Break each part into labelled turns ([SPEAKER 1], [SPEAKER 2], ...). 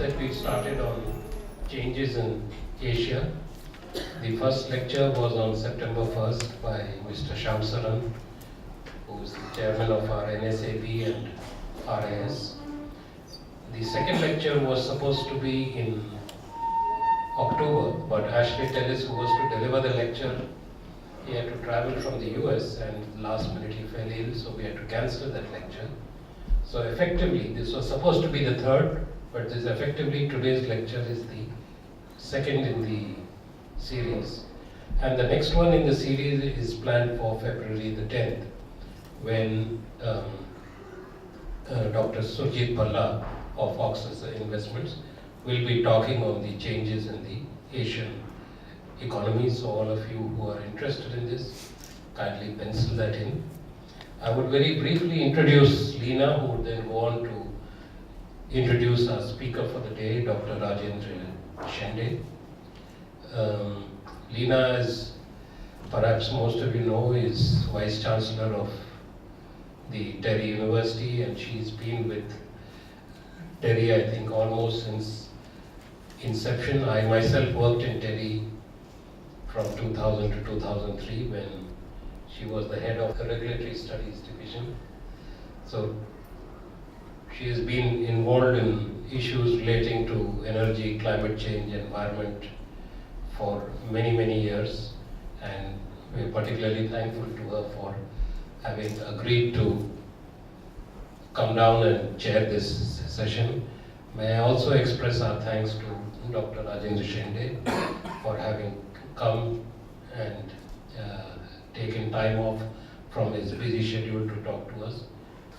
[SPEAKER 1] that we started on changes in Asia. The first lecture was on September 1st by Mr. Chancellor, who is the chairman of our NSAB and RIS. The second lecture was supposed to be in October, but Ashley Tellis, who was to deliver the lecture, he had to travel from the US and last minute he fell ill, so we had to cancel that lecture. So effectively, this was supposed to be the third, but this effectively today's lecture is the second in the series. And the next one in the series is planned for February the 10th, when Dr. Surjit Palla of Oxus Investments will be talking on the changes in the Asian economy. So all of you who are interested in this, kindly pencil that in. I would very briefly introduce Leena, who would then go on to introduce our speaker for the day, Dr. Rajendra Shende. Leena, as perhaps most of you know, is Vice Chancellor of the TERI University, and she's been with TERI, I think, almost since inception. I myself worked in TERI from 2000 to 2003 when she was the head of the Regulatory Studies Division. So she has been involved in issues relating to energy, climate change, environment for many, many years, and we are particularly thankful to her for having agreed to come down and chair this session. May I also express our thanks to Dr. Rajendra Shende for having come and taken time off from his busy schedule to talk to us,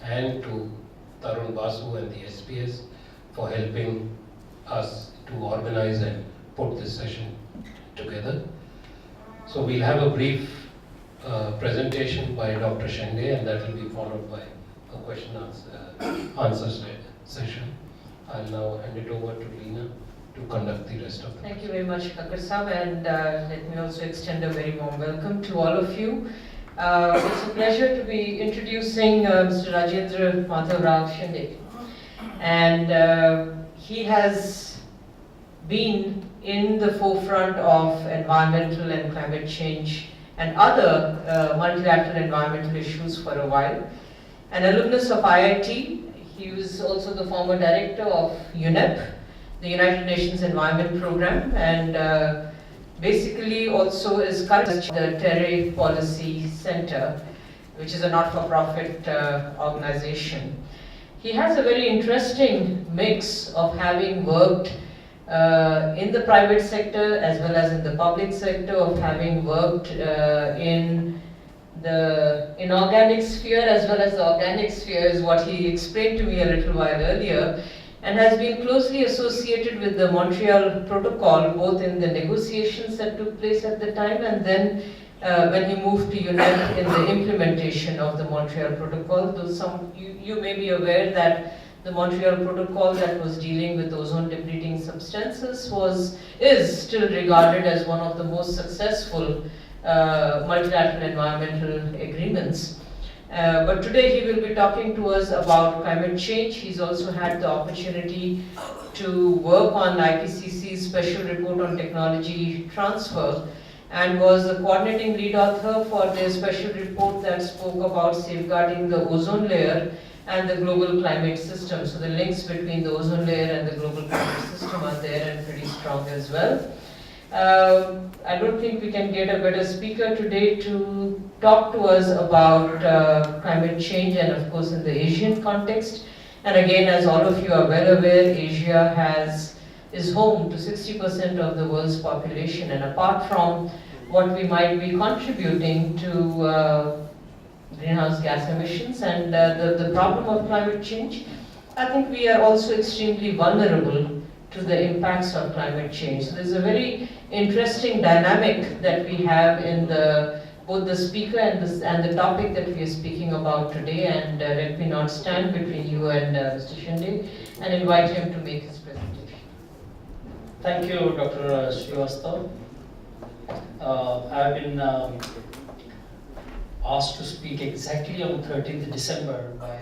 [SPEAKER 1] and to Tarun Basu and the SPS for helping us to organize and put this session together. So we'll have a brief presentation by Dr. Shende, and that will be followed by a question answer session. I'll now hand it over to Leena to conduct the rest of the
[SPEAKER 2] Thank you very much, Dr. Saab, and let me also extend a very warm welcome to all of you. It's a pleasure to be introducing Mr. Rajendra Madhav Rao Shende. And he has been in the forefront of environmental and climate change and other multilateral environmental issues for a while. An alumnus of IIT, he was also the former director of UNEP, the United Nations Environment Program, and basically also is currently the TERRE Policy Center, which is a not-for-profit organization. He has a very interesting mix of having worked in the private sector as well as in the public sector, of having worked in the inorganic sphere as well as the organic sphere, is what he explained to me a little while earlier, and has been closely associated with the Montreal Protocol, both in the negotiations that took place at the time, and then when he moved to UNEP in the implementation of the Montreal Protocol. Though you may be aware that the Montreal Protocol that was dealing with ozone depleting substances is still regarded as one of the most successful multilateral environmental agreements. But today he will be talking to us about climate change. He's also had the opportunity to work on IPCC's special report on technology transfer, and was the coordinating lead author for their special report that spoke about safeguarding the ozone layer and the global climate system. So the links between the ozone layer and the global climate system are there and pretty strong as well. I don't think we can get a better speaker today to talk to us about climate change, and of course in the Asian context. And again, as all of you are well aware, Asia is home to 60% of the world's population, and apart from what we might be contributing to greenhouse gas emissions and the problem of climate change, I think we are also extremely vulnerable to the impacts of climate change. So there's a very interesting dynamic that we have in both the speaker and the topic that we are speaking about today, and let me not stand between you and Mr. Shende and invite him to make his presentation.
[SPEAKER 3] Thank you, Dr. Srivastava. I've been asked to speak exactly on 13th December by